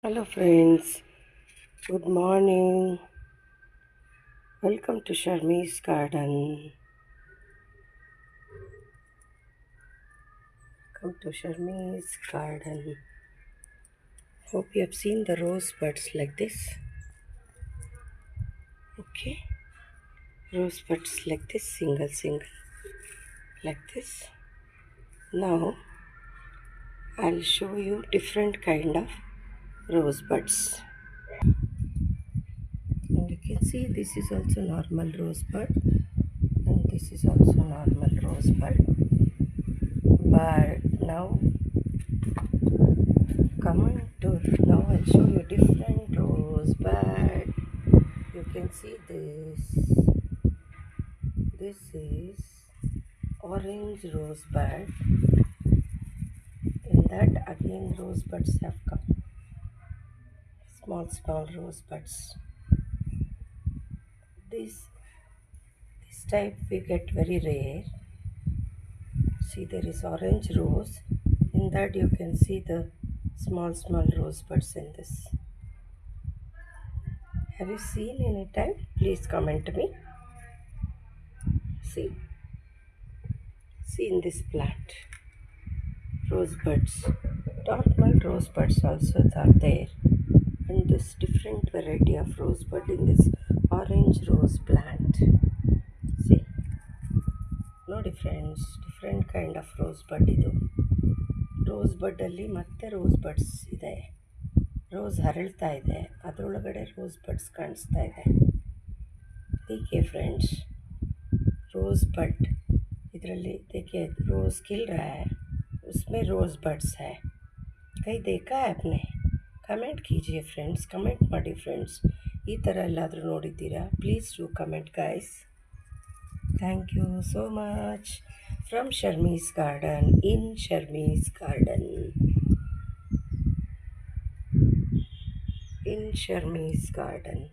Hello, friends. Good morning. Welcome to Sharmi's Garden. Come to Sharmi's Garden. Hope you have seen the rose buds like this. Okay, rose buds like this, single, like this. Now I'll show you different kind of rose buds. And you can see this is also normal rose bud, and this is also normal rose bud. But now I'll show you different rose bud. You can see this. This is orange rose bud. In that again rose buds have come. Small rose buds. This type we get very rare. See, there is orange rose. In that you can see the small rose buds in this. Have you seen any type? Please comment me. See in this plant, rosebuds, normal rosebuds also are there, and this different variety of rosebud in this orange rose plant. See, no difference, different kind of rosebud ಇದು. ರೋಸ್ಬಡ್ ಅಲ್ಲಿ ಮತ್ತೆ rose buds ಇದೆ, rose ಹರಳ್ತಾ ಇದೆ, ಅದರೊಳಗಡೆ rose buds ಕಾಣಿಸ್ತಾ ಇದೆ. देखिए friends, रोज़ बड ಇದರಲ್ಲಿ देखिए रोज़ खिल रहा है, उसमें रोज़ बड्स है. कहीं देखा है आपने? ಕಮೆಂಟ್ कीजिए ಫ್ರೆಂಡ್ಸ್, ಕಮೆಂಟ್ ಮಾಡಿ ಫ್ರೆಂಡ್ಸ್. ಈ ಥರ ಎಲ್ಲಾದರೂ ನೋಡಿದ್ದೀರಾ? Please do comment guys. Thank you so much from Sharmi's Garden, in Sharmi's Garden, in Sharmi's garden.